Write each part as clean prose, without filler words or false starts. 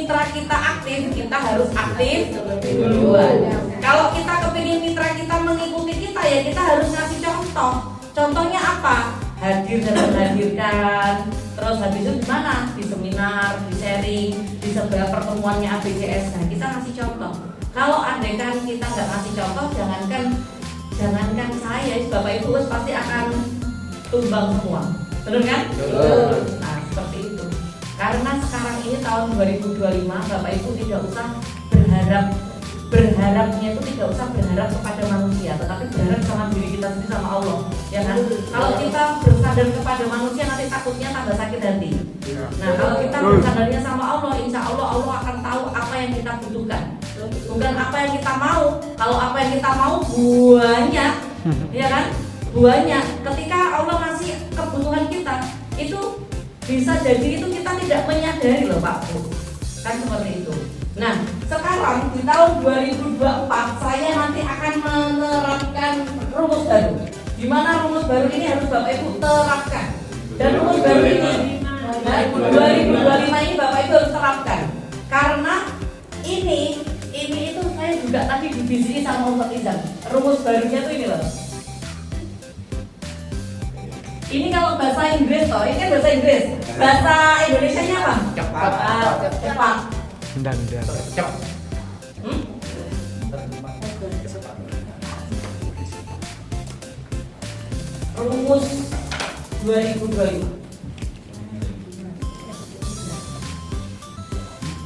mitra kita aktif, kita harus aktif duluan. Kalau kita kepingin mitra kita mengikuti kita, ya kita harus ngasih contoh. Contohnya apa? Hadir dan menghadirkan. Terus habis itu di mana? Di seminar, di sharing, di sebuah pertemuannya ABCS. Nah, kita ngasih contoh. Kalau andaikan kita nggak ngasih contoh, jangankan saya, Bapak Ibu pasti akan tumbang semua. Benar kan? Betul. Nah, seperti itu. Karena sekarang ini tahun 2025, Bapak Ibu tidak usah berharapnya itu tidak usah berharap kepada manusia, tetapi berharap sama diri kita sendiri, sama Allah, ya kan? Kalau kita bersandar kepada manusia, nanti takutnya tambah sakit hati. Nah, kalau kita bersandarnya sama Allah, insya Allah Allah akan tahu apa yang kita butuhkan, bukan apa yang kita mau. Kalau apa yang kita mau banyak, ya kan? Banyak. Ketika Allah ngasih kebutuhan kita, itu bisa jadi itu kita tidak menyadari loh Pak Bu, kan seperti itu. Nah, sekarang di tahun 2024 saya nanti akan menerapkan rumus baru. Di mana rumus baru ini harus Bapak Ibu terapkan. Dan rumus baru ini 2025 ini Bapak Ibu harus terapkan. Karena ini itu saya juga tadi dibisiki sama Ustaz Izam. Rumus barunya tuh ini loh. Ini kalau bahasa Inggris toh, ini kan bahasa Inggris. Bahasa Indonesianya apa? Cepat. Cepat. Rumus 2025.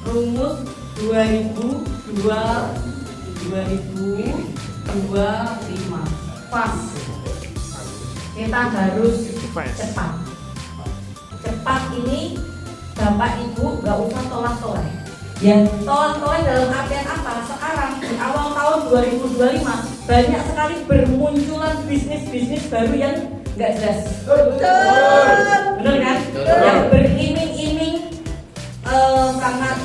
Rumus 2025. Fast. Kita harus cepat. Cepat ini Bapak Ibu gak usah tolak-tolak. Ya, tolak-tolak dalam artian apa? Sekarang di awal tahun 2025 banyak sekali bermunculan bisnis-bisnis baru yang nggak jelas. Benar kan? Yang beriming-iming sangat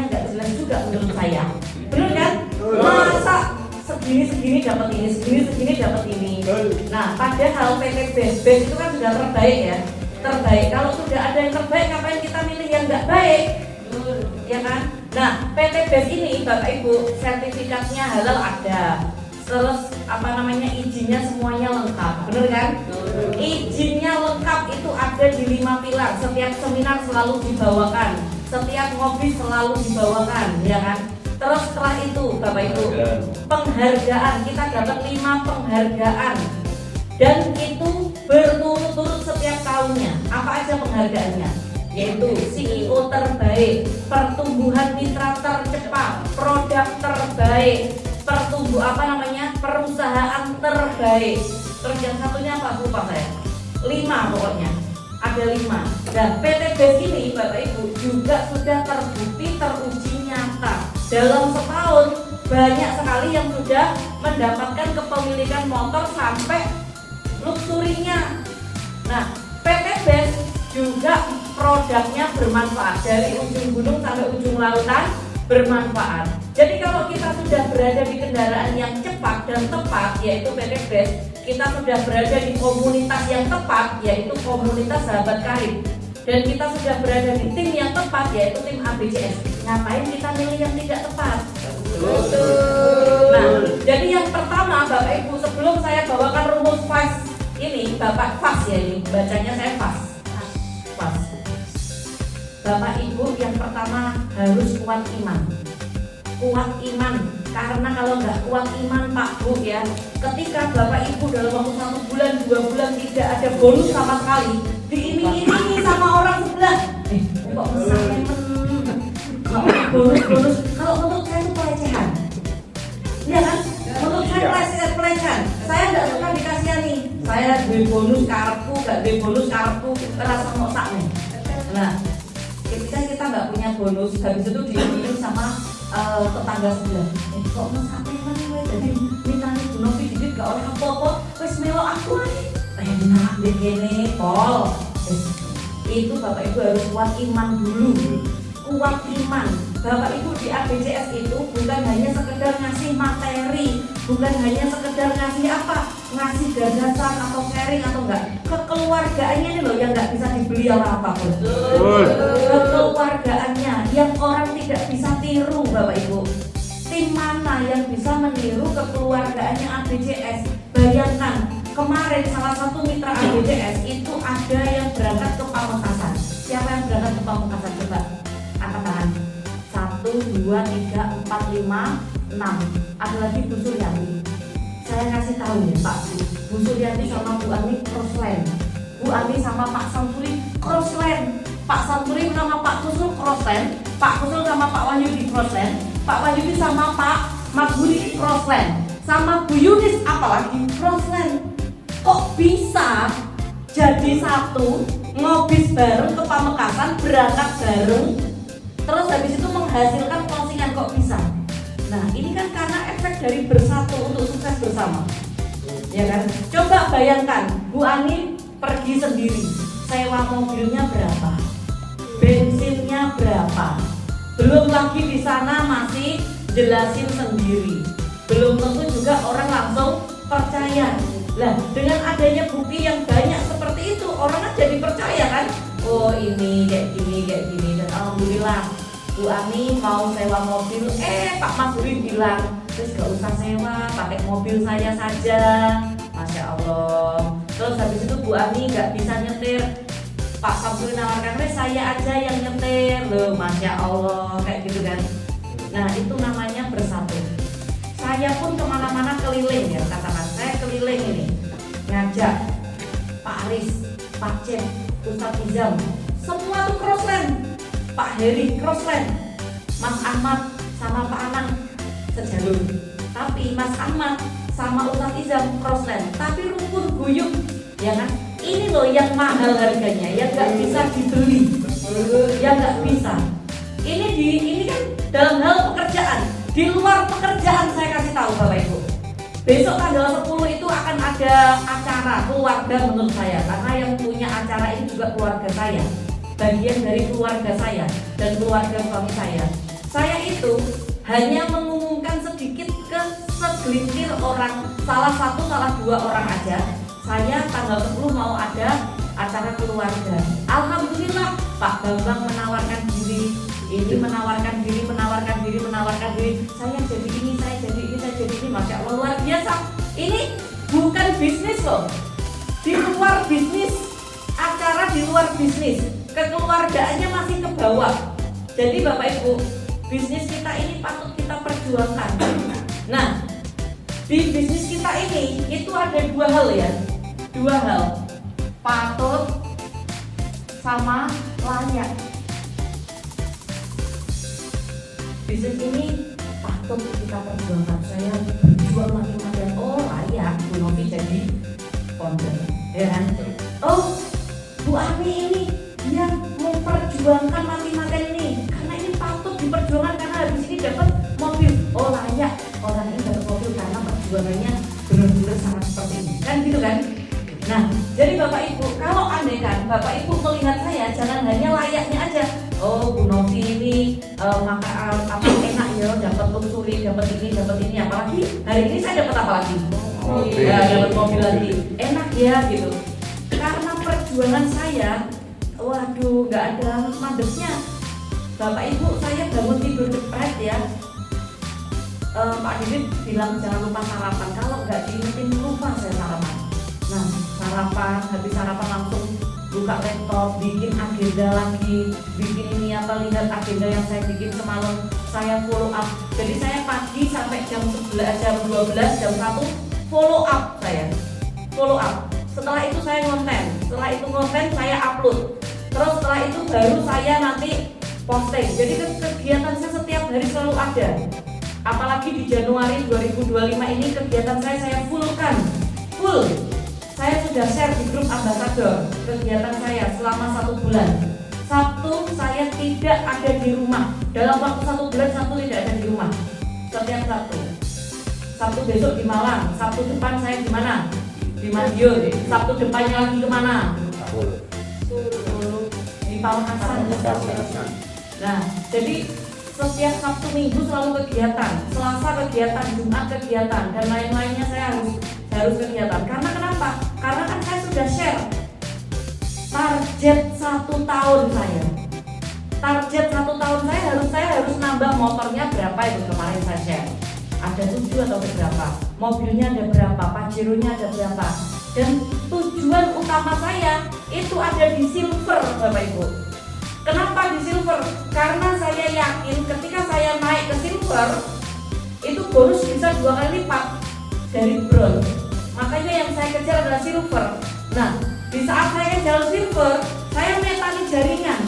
nggak jelas juga menurut saya. Benar kan? Masa segini dapat ini, segini dapat ini. Nah, padahal PT BES itu kan sudah terbaik ya. Terbaik. Kalau sudah ada yang terbaik, ngapain kita milih yang nggak baik? Ya kan? Nah, PT BES ini Bapak Ibu sertifikatnya halal ada. Terus izinnya semuanya lengkap. Bener kan? Izinnya lengkap itu ada di 5 pilar. Setiap seminar selalu dibawakan, setiap ngopi selalu dibawakan, ya kan? Terus setelah itu Bapak Ibu, penghargaan, kita dapat 5 penghargaan. Dan itu berturut-turut setiap tahunnya. Apa aja penghargaannya? Yaitu CEO terbaik, pertumbuhan mitra tercepat, produk terbaik, perusahaan terbaik. Terus yang satunya apa? Lupa saya. 5 pokoknya. Ada 5. Dan PT BES ini Bapak Ibu juga sudah terbukti, teruji nyata. Dalam setahun banyak sekali yang sudah mendapatkan kepemilikan motor sampai luxurinya. Nah, PT BES juga produknya bermanfaat dari ujung gunung sampai ujung lautan, bermanfaat. Jadi kalau kita sudah berada di kendaraan yang cepat dan tepat, yaitu PT BES, kita sudah berada di komunitas yang tepat, yaitu komunitas sahabat karib, dan kita sudah berada di tim yang tepat, yaitu tim ABCS. Ngapain kita milih yang tidak tepat? Nah, jadi yang pertama Bapak Ibu, sebelum saya bawakan rumus FAST ini, Bapak FAST ya, ini bacanya saya FAST. Bapak Ibu yang pertama harus kuat iman. Kuat iman, karena kalau nggak kuat iman Pak Bu ya, ketika Bapak Ibu dalam waktu 1 bulan 2 bulan tidak ada bonus sama sekali, diiming-imingi sama orang sebelah, kok misalnya bonus, kalau menurut saya itu pelecehan, ya kan? Menurut saya pelecehan. Saya nggak suka dikasihani. Saya beli bonus kartu, nggak beli bonus kartu, terasa ngosak nih. Nah, ketika kita nggak punya bonus, habis itu diiming sama tetangga sebelah. Kok mau sampai mana gue? Jadi mintanya Bu Novi dikit gak oleh apa-apa. Wes melo aku nih. Enak deh gini, Pol. Itu Bapak Ibu harus kuat iman dulu. Kuat iman. Bapak Ibu di ABCS itu bukan hanya sekedar ngasih materi, bukan hanya sekedar ngasih apa, ngasih gagasan atau sharing atau enggak. Kekeluargaannya ini loh yang nggak bisa dibeli oleh apapun. Kekeluargaannya yang orang yang bisa meniru kekeluargaannya ABCS. Bayangkan, kemarin salah satu mitra ABCS itu ada yang berangkat ke Pamekasan. Siapa yang berangkat ke Pamekasan? Coba angkat tangan. 1, 2, 3, 4, 5, 6. Ada lagi Bu Suryani. Saya kasih tahu ya Pak Bu Suryani sama Bu Ani crossland. Bu Ani sama Pak Santuri crossland. Pak Santuri sama Pak Kusul crossland. Pak Kusul sama Pak Wahyudi crossland. Pak Wahyudi sama Pak Mas Budi crossland. Sama Bu Yunis apalagi crossland. Kok bisa jadi satu, ngobis bareng ke Pamekasan, berangkat bareng, terus habis itu menghasilkan closingan, kok bisa? Nah ini kan karena efek dari bersatu untuk sukses bersama, ya kan? Coba bayangkan, Bu Ani pergi sendiri, sewa mobilnya berapa, bensinnya berapa, belum lagi di sana masih jelasin sendiri, belum tentu juga orang langsung percaya. Lah dengan adanya bukti yang banyak seperti itu, orang kan jadi percaya kan? Oh ini kayak gini dan alhamdulillah Bu Ani mau sewa mobil, Pak Mas Budi bilang terus gak usah sewa, pakai mobil saya saja, Masya Allah. Terus habis itu Bu Ani gak bisa nyetir, Pak Samsuri nawarkan, saya aja yang nyetir, loh Masya Allah, kayak gitu kan. Nah itu namanya bersatu. Saya pun kemana-mana keliling ya, katakan saya keliling ini ngajak Pak Aris, Pak Cem, Ustadz Izam, semua tuh crossland. Pak Heri crossland, Mas Ahmad sama Pak Anang sejalur. Tapi Mas Ahmad sama Ustadz Izam crossland, tapi rukun guyup, ya kan? Ini loh yang mahal harganya, yang nggak bisa dibeli, yang nggak bisa. Ini kan dalam hal pekerjaan. Di luar pekerjaan saya kasih tahu Bapak Ibu. Besok tanggal 10 itu akan ada acara keluarga menurut saya, karena yang punya acara ini juga keluarga saya, bagian dari keluarga saya dan keluarga suami saya. Saya itu hanya mengumumkan sedikit ke segelintir orang, salah dua orang aja. Saya tanggal 10 mau ada acara keluarga. Alhamdulillah Pak Bambang menawarkan diri, ini menawarkan diri. Saya jadi ini, Masya Allah luar biasa. Ini bukan bisnis loh, di luar bisnis, acara di luar bisnis, kekeluargaannya masih ke bawah. Jadi Bapak Ibu, bisnis kita ini patut kita perjuangkan. Nah, di bisnis kita ini itu ada dua hal, patut sama layak. Bisnis ini patut kita perjuangkan. Saya berjuang mati-matian, oh layak Bu Novi jadi founder, ya kan? Oh Bu Ani ini dia memperjuangkan mati-matian ini karena ini patut diperjuangkan, karena habis ini dapat mobil, oh layak orang ini dapat mobil karena perjuangannya benar-benar sangat seperti ini, kan gitu kan? Nah, jadi Bapak Ibu, kalau andai kan Bapak Ibu melihat saya, jangan hanya layaknya aja. Oh, Bu Novi ini maka apa enak ya, dapat luxury, dapat ini, apalagi hari ini saya dapat apa lagi? Ya, dapat mobil lagi. Enak ya gitu. Karena perjuangan saya, waduh, nggak ada mandeknya. Bapak Ibu, saya bangun tidur cepat ya. Pak Didit bilang jangan lupa sarapan. Kalau nggak diingetin lupa saya sarapan. Nah, sarapan, habis sarapan langsung buka laptop, bikin agenda lagi, bikin ini apa, lihat agenda yang saya bikin semalam, saya follow up. Jadi saya pagi sampai jam 11, jam 12, jam 1 follow up saya. Follow up. Setelah itu saya ngonten, saya upload. Terus setelah itu baru saya nanti posting. Jadi kegiatan saya setiap hari selalu ada. Apalagi di Januari 2025 ini kegiatan saya full. Saya sudah share di grup ambasador kegiatan saya selama 1 bulan. Sabtu saya tidak ada di rumah. Dalam waktu 1 bulan Sabtu tidak ada di rumah. Setiap Sabtu besok di Malang, Sabtu depan saya di mana? Di Madiun. Sabtu depannya lagi kemana? Di Pamekasan. Nah, jadi setiap Sabtu Minggu selalu kegiatan, Selasa kegiatan, Jumat kegiatan, dan lain-lainnya saya harus kegiatan. Karena kenapa? Karena kan saya sudah share target 1 tahun saya. Target 1 tahun saya harus nambah motornya berapa itu kemarin saya share. ada 7 atau berapa, mobilnya ada berapa, Pajero-nya ada berapa, dan tujuan utama saya itu ada di silver Bapak Ibu. Kenapa di silver? Karena saya yakin ketika saya naik ke silver itu bonus bisa 2 kali lipat dari bronze. Makanya yang saya kejar adalah silver. Nah, di saat saya kejar silver, saya metani jaringan.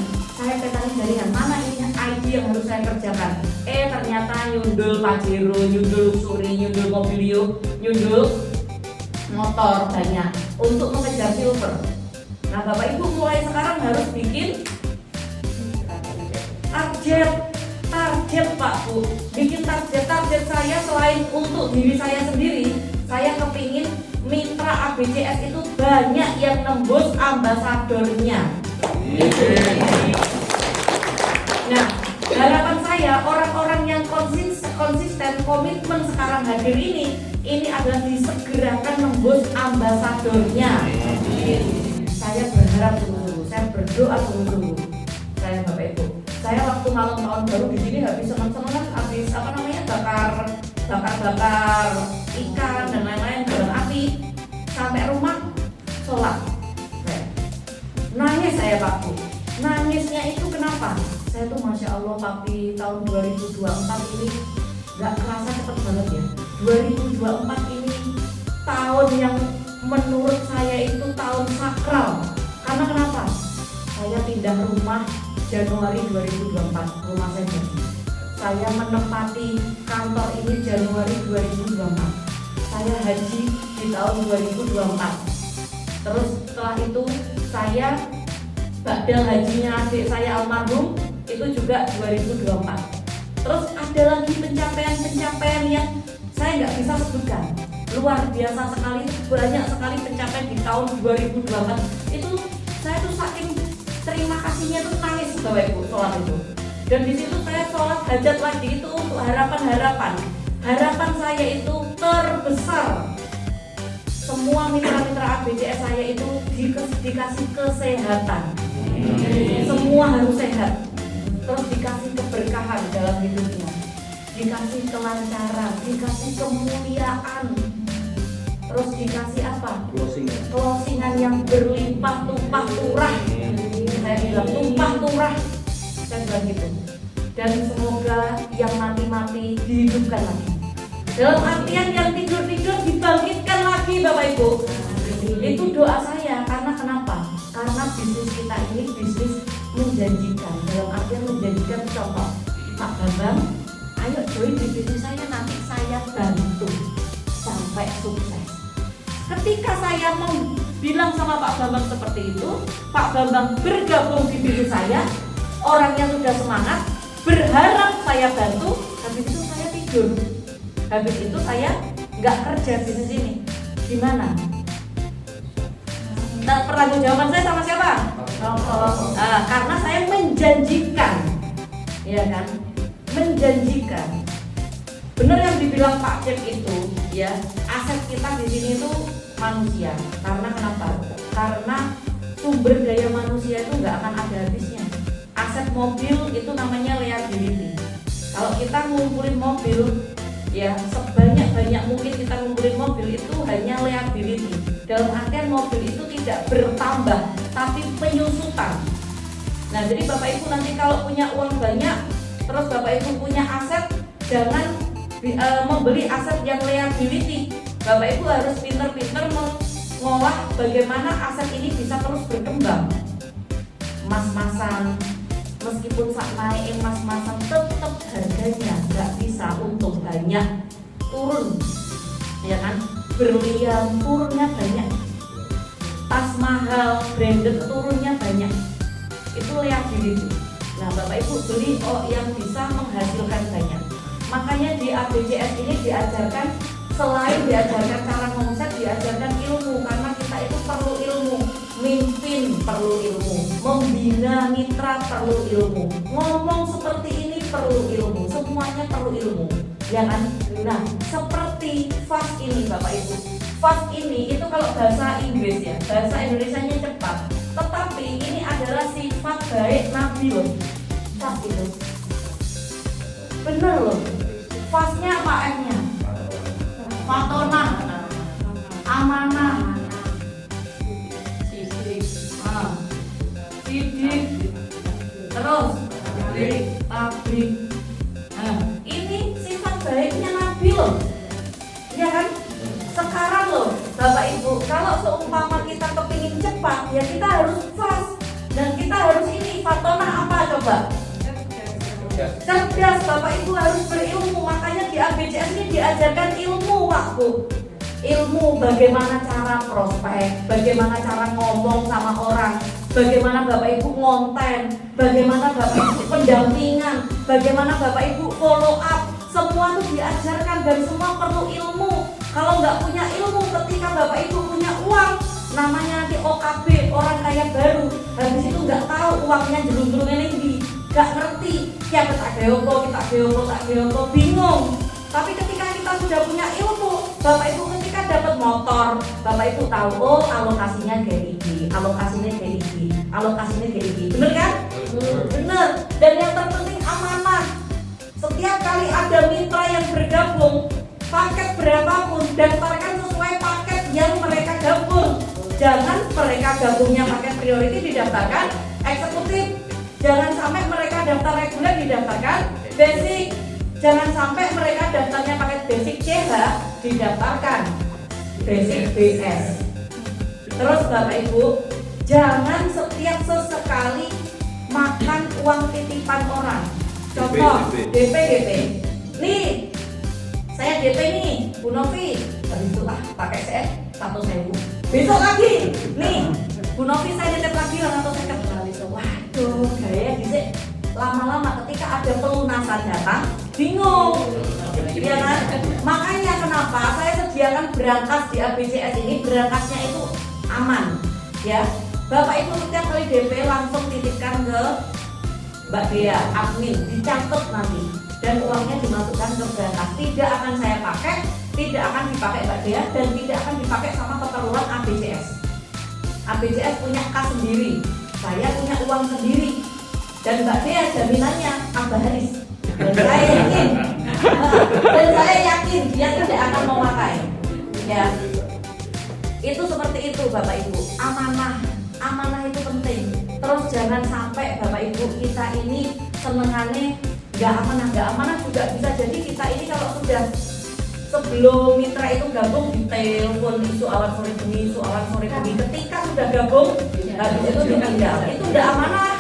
Mana ini ID yang harus saya kerjakan? Ternyata nyundul Pajero, nyundul Luxury, nyundul Mobilio, nyundul motor banyak untuk mengejar silver. Nah, Bapak Ibu mulai sekarang harus bikin target Pak Bu. Bikin target saya selain untuk diri saya sendiri, saya kepingin mitra ABCS itu banyak yang nembus ambasadornya. Nah, harapan saya orang-orang yang konsisten komitmen sekarang hadir ini adalah disegerakan nembus ambasadornya. Saya berharap sungguh-sungguh, saya berdoa sungguh-sungguh. Saya Bapak Ibu, saya waktu malam tahun baru di sini habis senang-senang, habis bakar ikan dan lain-lain dengan api, sampai rumah sholat. Nangis saya Pak Bu. Nangisnya itu kenapa? Saya tuh Masya Allah Papi tahun 2024 ini gak kerasa cepet banget ya. 2024 ini tahun yang menurut saya itu tahun sakral. Karena kenapa? Saya pindah rumah Januari 2024, rumah saya jadi. Saya menempati kantor ini Januari 2024. Saya haji di tahun 2024. Terus setelah itu saya badal hajinya adik saya almarhum itu juga 2024. Terus ada lagi pencapaian yang saya nggak bisa sebutkan. Luar biasa sekali, banyak sekali pencapaian di tahun 2024. Itu saya tuh saking terima kasihnya tuh nangis Bapak Ibu sholat itu. Dan di situ saya sholat hajat lagi itu untuk harapan. Harapan saya itu terbesar. Semua mitra-mitra ABCS saya itu dikasih kesehatan. Semua harus sehat. Terus dikasih keberkahan dalam hidupnya, dikasih kelancaran, dikasih kemuliaan, terus dikasih apa? Closingan yang berlimpah tumpah turah. Saya bilang tumpah turah, saya bilang gitu. Dan semoga yang mati-mati dihidupkan lagi. Dalam artian yang tidur-tidur dibangkitkan lagi Bapak Ibu. Itu doa saya. Karena kenapa? Karena bisnis kita ini bisnis menjanjikan. Dalam artian menjanjikan contoh, Pak Bambang, ayo join di bisnis saya, nanti saya bantu sampai sukses. Ketika saya bilang sama Pak Bambang seperti itu, Pak Bambang bergabung di bisnis saya, orangnya sudah semangat, berharap saya bantu. Habis itu saya tidur. Habis itu saya nggak kerja bisnis ini. Gimana? Nah, pertanggungjawaban saya sama siapa? Karena saya menjanjikan, ya kan? Menjanjikan. Benar yang dibilang Pak Cep itu, ya. Aset kita di sini itu manusia. Karena kenapa? Karena sumber daya manusia itu nggak akan ada habisnya. Aset mobil itu namanya liability. Kalau kita ngumpulin mobil, ya sebanyak mungkin kita ngumpulin mobil itu hanya liability. Dalam artian mobil itu tidak bertambah, tapi penyusutan. Nah, jadi Bapak Ibu nanti kalau punya uang banyak, terus Bapak Ibu punya aset, jangan membeli aset yang liability. Bapak Ibu harus pinter-pinter mengolah bagaimana aset ini bisa terus berkembang. Emas-masan, meskipun saat naik emas-masan tetap harganya nggak bisa untung banyak, turun, ya kan? Berlian turunnya banyak, tas mahal, branded turunnya banyak. Itu liability. Nah, Bapak Ibu beli yang bisa menghasilkan banyak. Makanya di ABCS ini diajarkan, selain diajarkan cara ngomset, diajarkan ilmu. Karena kita itu perlu ilmu, mimpin perlu ilmu, membina mitra perlu ilmu, ngomong seperti ini perlu ilmu, semuanya perlu ilmu, ya kan? Nah, seperti fast ini Bapak Ibu, fast ini itu kalau bahasa Inggris ya, bahasa Indonesianya cepat, tetapi ini adalah sifat baik Nabi loh. Fast itu bener loh, fastnya apa M-nya? fatonah, amanah, sidik, terus tablik. Nah, ini sifat baiknya Nabi loh, ya kan? Sekarang loh, Bapak Ibu, kalau seumpama kita kepingin cepat, ya kita harus fast dan kita harus ini fatonah apa coba? Cerdas. Bapak Ibu harus berilmu, makanya di ABCS ini diajarkan ilmu Pak Bu. Ilmu bagaimana cara prospek, bagaimana cara ngomong sama orang, bagaimana Bapak Ibu ngonten, bagaimana Bapak Ibu pendampingan, bagaimana Bapak Ibu follow up, semua itu diajarkan dan semua perlu ilmu. Kalau nggak punya ilmu, ketika Bapak Ibu punya uang, namanya nanti OKB, orang kaya baru, habis itu nggak tahu uangnya jelung-jelungnya ini, nggak ngerti, ya tak geopo, bingung. Tapi ketika kita sudah punya ilmu, Bapak Ibu ketika dapat motor, Bapak Ibu tahu, oh alokasinya kayak ini, alokasinya kayak ini, bener kan? Bener. Dan yang terpenting amanah. Setiap kali ada mitra yang bergabung, paket berapapun, daftarkan sesuai paket yang mereka gabung. Jangan mereka gabungnya paket priority didaftarkan eksekutif. Jangan sampai mereka daftar reguler didaftarkan basic. Jangan sampai mereka daftarnya paket basic CH didaftarkan basic BS. Terus Bapak Ibu, jangan setiap sesekali makan uang titipan orang. Contoh DP. Nih, saya DP nih, Bu Novi. Habis itu pakai CF 100.000. Besok lagi, nih, Bu Novi saya nitip lagi 150. Waduh, gaya disik. Lama-lama ketika ada pelunasan datang, bingung. Ya kan? Makanya kenapa saya sediakan berangkas di ABCS ini, berangkasnya itu aman. Ya, Bapak Ibu setiap kali DP langsung titipkan ke Mbak Dea, admin, dicatat nanti dan uangnya dimasukkan ke berangkas. Tidak akan saya pakai, tidak akan dipakai Mbak Dea dan tidak akan dipakai sama keperluan ABCS. ABCS punya kas sendiri, saya punya uang sendiri. Dan Mbak Dea jaminannya Abah Haris. Dan saya yakin dia tidak akan memakai. Ya, itu seperti itu Bapak Ibu. Amanah itu penting. Terus jangan sampai Bapak Ibu kita ini senengannya nggak amanah juga bisa jadi kita ini kalau sudah sebelum mitra itu gabung di telepon isu awan sore bengi, ketika sudah gabung habis itu ditinggal, itu udah amanah.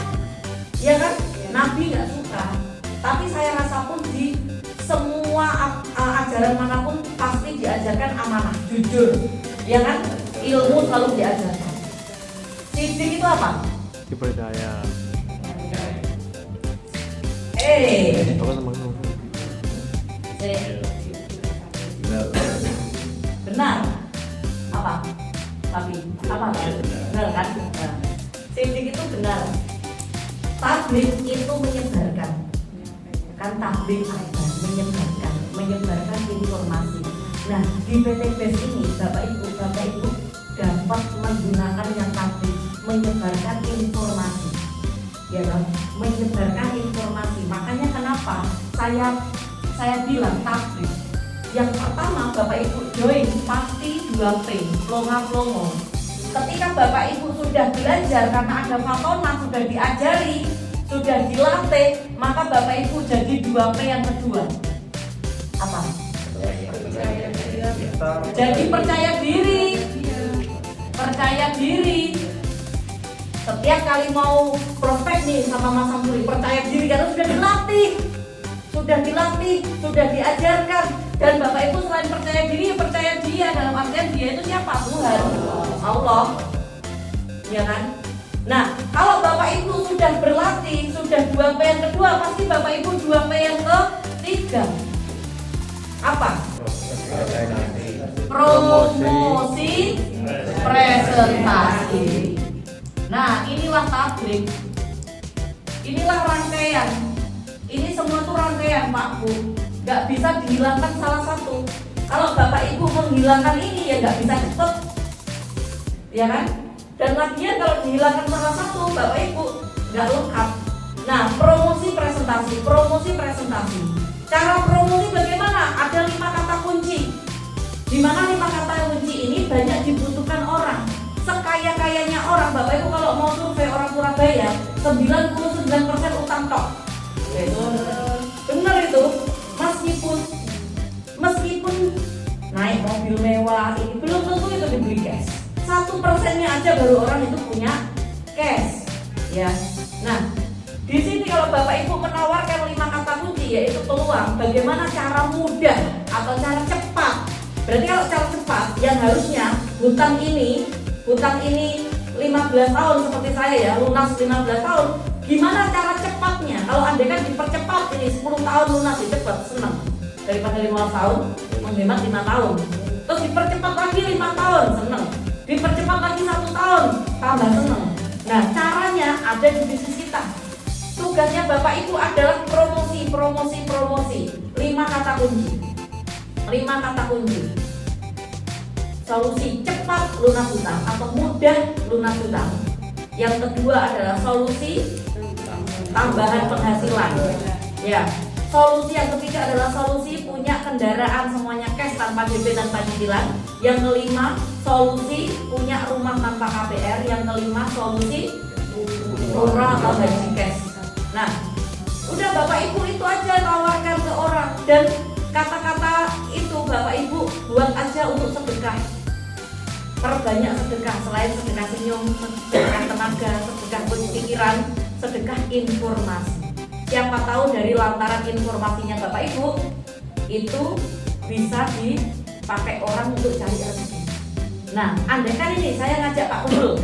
Ya kan? Nabi nggak suka. Tapi saya rasa pun di semua ajaran manapun pasti diajarkan amanah, jujur. Ya kan? Ilmu selalu diajarkan. Sidik itu apa? Dipercaya. Apa namanya? Benar. Apa? Tapi apa? Benar kan? Sidik itu benar. Tablik itu menyebarkan. Kan tablik apa? Menyebarkan informasi. Nah, di PT BES ini Bapak Ibu dapat menggunakan yang tablik, menyebarkan informasi. Ya kan? Menyebarkan informasi. Makanya kenapa saya bilang tablik. Yang pertama Bapak Ibu join pasti 2P, plonga-plongo. Ketika Bapak Ibu sudah belajar karena ada fatonah, sudah diajari, sudah dilatih, maka Bapak Ibu jadi 2P yang kedua. Apa? Jadi percaya diri. Setiap kali mau prospek nih sama Mas Samsuri, percaya diri karena sudah dilatih, sudah diajarkan. Dan Bapak Ibu selain percaya diri, percaya dia, dalam artian dia itu siapa? Tuhan, Allah. Ya kan? Nah, kalau Bapak Ibu sudah berlatih, sudah 2P yang kedua, pasti Bapak Ibu 2P yang ketiga. Apa? Promosi presentasi. Nah, inilah tablik. Inilah rangkaian. Ini semua tuh rangkaian Pak Bu. Gak bisa dihilangkan salah satu. Kalau Bapak Ibu menghilangkan ini ya gak bisa cepet. Ya kan? Dan lagian kalau dihilangkan salah satu, Bapak Ibu gak lengkap. Nah, promosi presentasi. Cara promosi bagaimana? Ada 5 kata kunci. Di mana 5 kata kunci ini banyak dibutuhkan orang. Sekaya-kayanya orang, Bapak Ibu kalau mau survei orang Surabaya, 99% utang tok. Bener itu. Meskipun naik mobil mewah, ini belum tentu itu dibeli cash. 1%-nya aja baru orang itu punya cash. Ya. Nah, di sini kalau Bapak Ibu menawarkan 5 kata kunci yaitu peluang, bagaimana cara mudah atau cara cepat. Berarti kalau cara cepat yang harusnya hutang ini 15 tahun seperti saya ya, lunas 15 tahun. Gimana cara cepatnya? Kalau Anda kan dipercepat ini 10 tahun lunas, cepat, senang. Daripada 15 tahun, menghemat 5 tahun. Terus dipercepat lagi 5 tahun, senang. Dipercepat lagi 1 tahun, tambah senang. Nah, caranya ada di bisnis kita. Tugasnya Bapak Ibu adalah promosi. 5 kata kunci. 5 kata kunci. Solusi cepat lunas hutang atau mudah lunas hutang. Yang kedua adalah solusi tambahan penghasilan. Ya. Solusi yang ketiga adalah solusi punya kendaraan semuanya cash tanpa DP tanpa cicilan. Yang kelima, solusi punya rumah tanpa KPR. Yang kelima, solusi murah atau gaji cash. Nah, udah Bapak Ibu itu aja tawarkan ke orang, dan kata-kata itu Bapak Ibu buat aja untuk sedekah. Perbanyak sedekah, selain sedekah senyum, sedekah tenaga, sedekah pikiran, sedekah informasi. Siapa tahu dari lantaran informasinya Bapak Ibu itu bisa dipakai orang untuk cari rezeki. Nah, andai kan ini saya ngajak Pak Kusnul.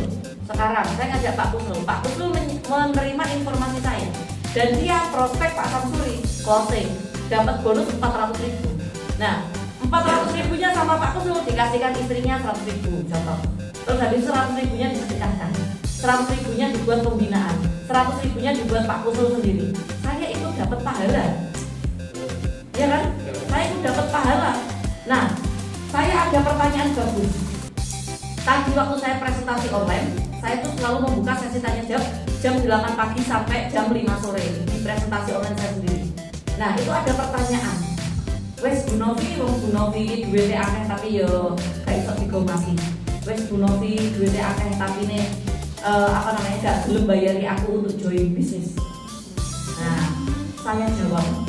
Sekarang saya ngajak Pak Kusnul menerima informasi saya, dan dia prospek Pak Samsuri closing, dapat bonus 400.000. Nah, 400.000-nya sama Pak Kusnul dikasihkan istrinya 100.000 contoh. Terus habis 100.000-nya disedekahkan, 100.000-nya dibuat pembinaan, 100.000-nya dibuat Pak Kusnul sendiri. Saya itu dapat pahala, ya kan? Saya itu dapat pahala. Nah, saya ada pertanyaan bagus. Tadi waktu saya presentasi online, saya tuh selalu membuka sesi tanya jawab jam 8 pagi sampai jam 5 sore di presentasi online saya sendiri. Nah, itu ada pertanyaan. Wes Bu Novi duwite akeh tapi yo gak iso digomati. Wes Bu Novi duwite akeh tapi ne gak belum bayari aku untuk join bisnis. Nah, saya jawab,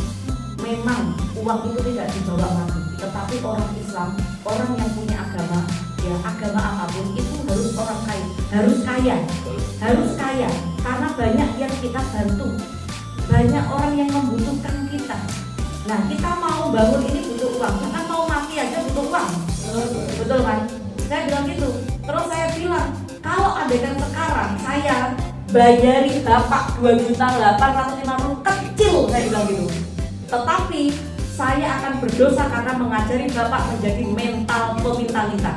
memang uang itu tidak dibawa mati, tetapi orang Islam, orang yang punya agama, ya agama apapun itu harus orang kaya, harus kaya, karena banyak yang kita bantu, banyak orang yang membutuhkan kita. Nah, kita mau bangun ini butuh uang, bahkan mau mati aja butuh uang, betul kan? Saya bilang gitu. Terus saya bilang, kalau adegan sekarang saya bayari Bapak 2.850.000 kecil, saya bilang gitu. Tetapi saya akan berdosa karena mengajari Bapak menjadi mental peminta-minta,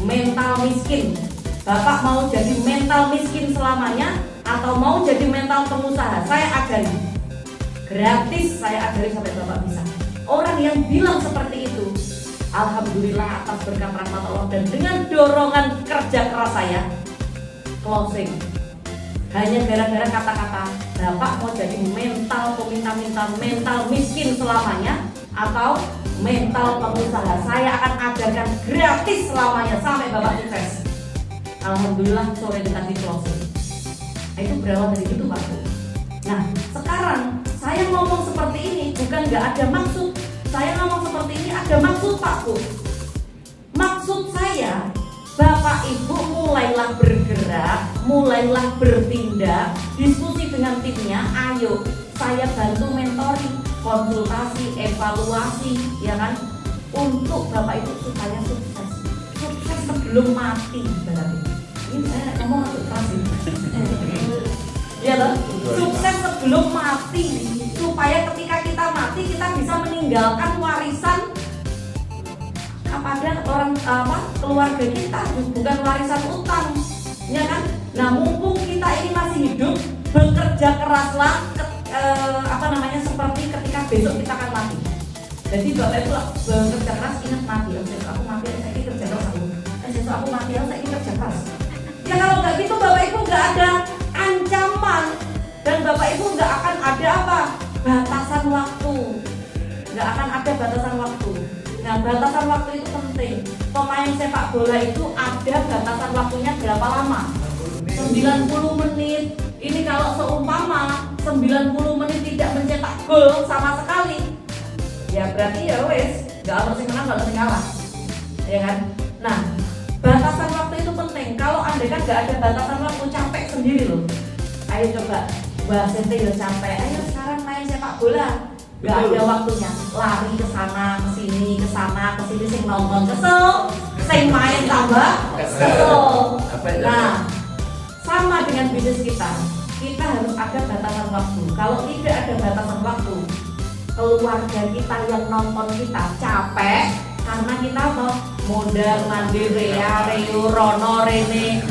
mental miskin. Bapak mau jadi mental miskin selamanya atau mau jadi mental pengusaha? Saya ajari, gratis saya ajari sampai Bapak bisa. Orang yang bilang seperti itu, alhamdulillah atas berkat rahmat Allah dan dengan dorongan kerja keras saya, closing. Hanya gara-gara kata-kata Bapak mau jadi mental peminta-minta, mental miskin selamanya atau mental pengusaha. Saya akan ajarkan gratis selamanya sampai Bapak sukses. Alhamdulillah sore dikasih closing. Itu berawal dari itu Pak. Nah, sekarang saya ngomong seperti ini bukan nggak ada maksud. Saya ngomong seperti ini ada maksud Pak Bu. Maksud saya, Bapak Ibu mulailah bergerak, mulailah bertindak, diskusi dengan timnya. Ayo, saya bantu mentoring, konsultasi, evaluasi, ya kan, untuk Bapak Ibu supaya sukses sebelum mati. Berarti ini saya ngomong agak keras ini. Ya loh, sukses sebelum mati, supaya ketika kita mati kita bisa meninggalkan warisan kepada orang keluarga kita, bukan warisan utang, ya kan? Nah, mumpung kita ini masih hidup, bekerja keraslah, seperti ketika besok kita akan mati. Jadi Bapak Ibu bekerja keras, ingat mati. Besok aku mati, saya ini kerja keras aku. Besok aku mati, saya ini kerja keras. Ya kalau nggak gitu Bapak Ibu nggak ada ancaman dan Bapak Ibu nggak akan ada batasan waktu, nggak akan ada batasan waktu. Nah, batasan waktu itu penting. Pemain sepak bola itu ada batasan waktunya berapa lama? 90 menit. Ini kalau seumpama 90 menit tidak mencetak gol sama sekali, ya berarti ya wes, nggak harus yang menang, nggak harus yang kalah, ya kan? Nah, batasan waktu itu penting. Kalau anda kan nggak ada batasan waktu, capek sendiri loh. Ayo coba, Mbak Sente ya capek. Ayo sekarang main sepak bola, nggak ada waktunya. Lari ke sana, ke sini, sing nonton kesel, sing main tambah kesel. Nah, sama dengan bisnis kita harus ada batasan waktu. Kalau tidak ada batasan waktu, keluarga kita yang nonton kita capek karena kita mau modal mandi Rea, Reo, Rono, Rene,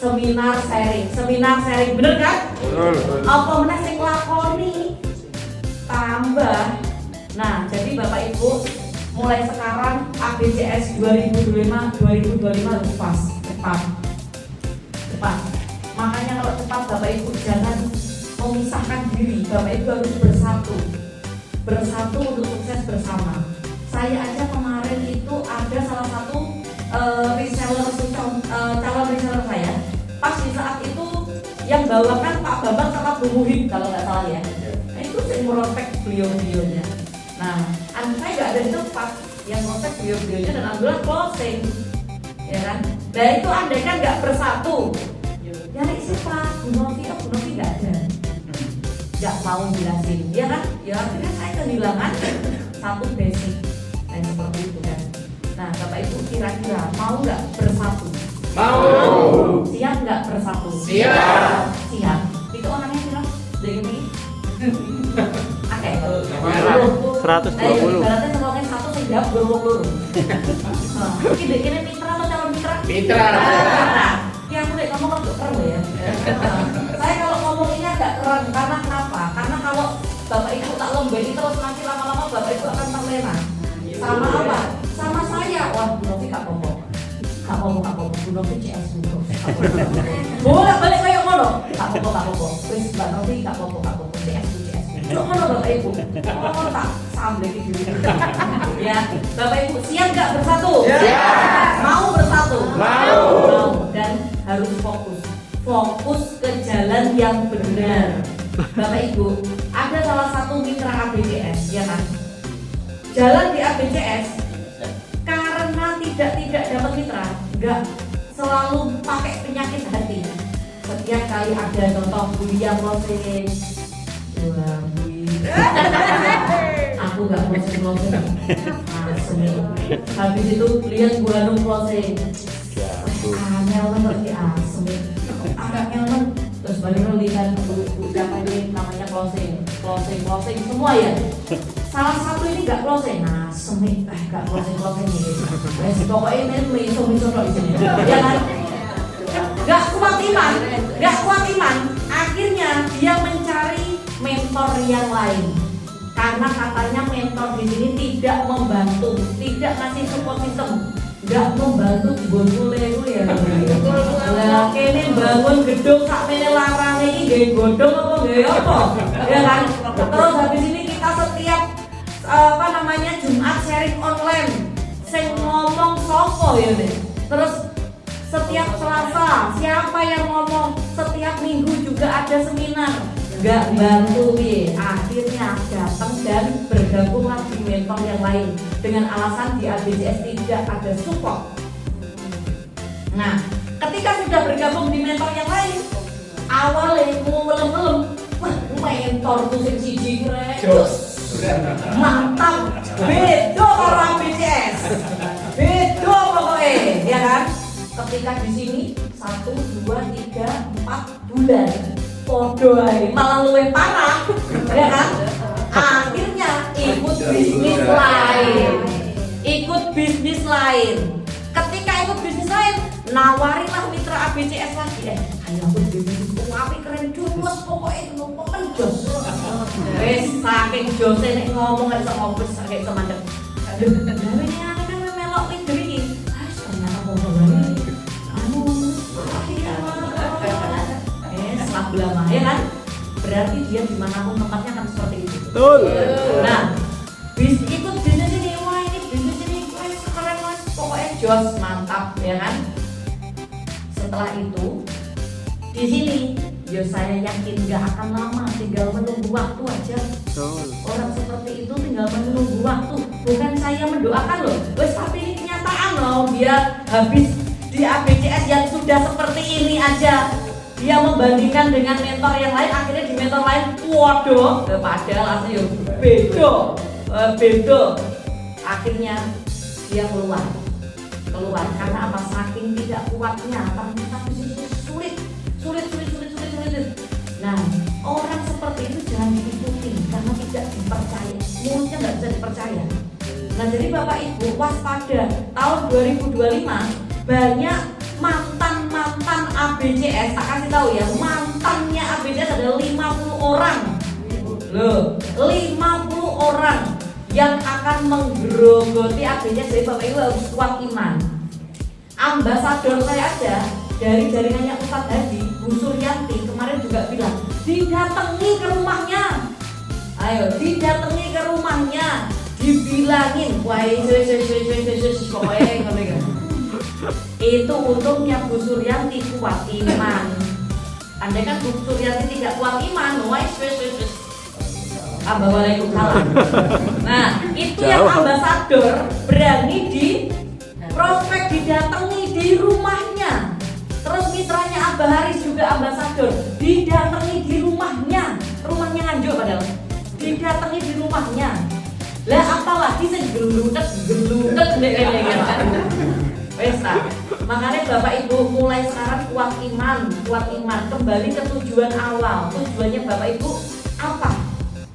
seminar sharing, bener kan? Apa meneh sing lakoni tambah. Nah, jadi Bapak Ibu mulai sekarang ABCS 2025 pas cepat. Makanya kalau cepat Bapak Ibu jangan memisahkan diri. Bapak Ibu harus bersatu untuk sukses bersama. Saya aja kemarin itu ada salah satu calon reseller saya. Pas di saat itu yang bawakan Pak Bambang sama Bu Muhid kalau nggak salah ya. Nah, itu saya merospek beliau-beliaunya. Nah, saya nggak ada di tempat yang merospek beliau-beliaunya dan alhamdulillah closing, ya kan? Nah itu andai kan nggak bersatu, nyari siapa? Bu Novi nggak ada, nggak mau jelasin, ya kan? Ya akhirnya saya kehilangan satu basic, dan seperti itu kan. Nah, Bapak Ibu kira-kira mau nggak bersatu? Mau. Siap nggak bersatu? Siap. Siap. Itu orangnya bilang, ini. Oke. 120. Berarti semuanya satu sih jawab berwong-wong. Ini mitra atau calon mitra? Mitra. Ya aku deh ngomong agak keren ya. Saya kalau ngomong ini agak keren karena kenapa? Karena kalau Bapak Ibu tak lembeni terus nanti lama-lama Bapak Ibu akan terlena. Sama apa? Sama saya. Wah, Bu Novi gak apa-apa. Bu Novi CS dulu. Boleh balik kayak ngono. Gak apa-apa. Wis Mbak Novi gak apa-apa. CS. Lu ngono Bapak Ibu. Oh, tak sambil gitu. Ya, Bapak Ibu siap gak bersatu? Siap. Mau bersatu? Mau. Dan harus fokus ke jalan yang benar. Bapak Ibu, ada salah satu mitra ABCS, ya kan? Jalan di ABCS karena tidak dapat mitra, nggak selalu pakai penyakit hati. Setiap kali ada contoh Buya closing, aku nggak closing, habis itu lihat Bu Hanum closing, nyaman lagi asli, agak nyaman. Terus baru lihat siapa ini namanya closing semua ya. Salah satu ini nggak closing, nah semik nggak closing ini. Wes pokoknya ini miso di sini, ya kan? Nggak kuat iman. Akhirnya dia mencari mentor yang lain. Karena katanya mentor di sini tidak membantu, tidak ngasih support system, nggak membantu bonule ya. Lah kene bangun gedung sak mene larang iki nggih godhong apa nggih apa? Ya kan? Terus habis ini kita setiap Jumat sharing online. Sing ngomong sopo ya deh. Terus setiap Selasa siapa yang ngomong? Setiap Minggu juga ada seminar. Nggak bantu ya. Akhirnya datang dan bergabunglah di mentor yang lain dengan alasan di ABCS tidak ada support. Nah, ketika sudah bergabung di mentor yang lain, awalnya mau melem-melem, wah mentor tuh sing siji rek, mantap, bedo karo ABCS, bedo pokoknya, ya kan? Ketika di sini 1, 2, 3, 4 bulan, podo ae malah luwih parah, ya kan? Akhirnya ikut bisnis lain. Ketika ikut bisnis lain, nawarilah mitra ABCS lagi. Ayo aku bisnis api keren jumes pokoknya ngomong jos. Wes saking jose nek ngomong gak iso ngopes kayak semandek. Aduh, gawe ini kan melok leader iki. Ternyata ngomong sebelah mah ya kan? Berarti dia dimanapun tempatnya akan seperti itu. Betul. Nah, ikut bisnis ini, wah ini bisnis jos mantap ya kan. Setelah itu di sini ya saya yakin gak akan lama, tinggal menunggu waktu aja. Betul. Orang seperti itu tinggal menunggu waktu. Bukan saya mendoakan loh, wes tapi ini kenyataan loh. Biar habis di ABCS yang sudah seperti ini aja, dia membandingkan dengan mentor yang lain, akhirnya di mentor lain waduh, padahal asli beda. Akhirnya dia keluar karena apa? Saking tidak kuatnya, tapi sulit. Nah, orang seperti itu jangan diikuti karena tidak dipercaya, mulutnya nggak bisa dipercaya. Nah, jadi Bapak Ibu waspada, tahun 2025 banyak mantan ABCS, tak kasih tahu ya, mantannya ABCS ada 50 orang. Loh, 50 orang yang akan menggerogoti ABCS. Jadi Bapak Ibu harus kuat iman. Ambasador saya aja dari jaringannya Ustadz Hadi, Bu Suryanti kemarin juga bilang, didatangi ke rumahnya. Ayo, didatangi ke rumahnya, dibilangin, wah pokoknya ngono. Itu untungnya Bu Suryanti kuat iman. Andai kan Bu Suryanti tidak kuat iman, Waalaikumsalam. Nah, itu yang ambasador berani di prospek, didatangi di rumahnya. Terus mitranya Abah Haris juga ambasador, didatangi di rumahnya Nganjuk padahal, didatangi di rumahnya. Lah apalagi sing geludet kan. Wes ta. Makanya Bapak Ibu mulai sekarang kuat iman, kembali ke tujuan awal. Tujuannya Bapak Ibu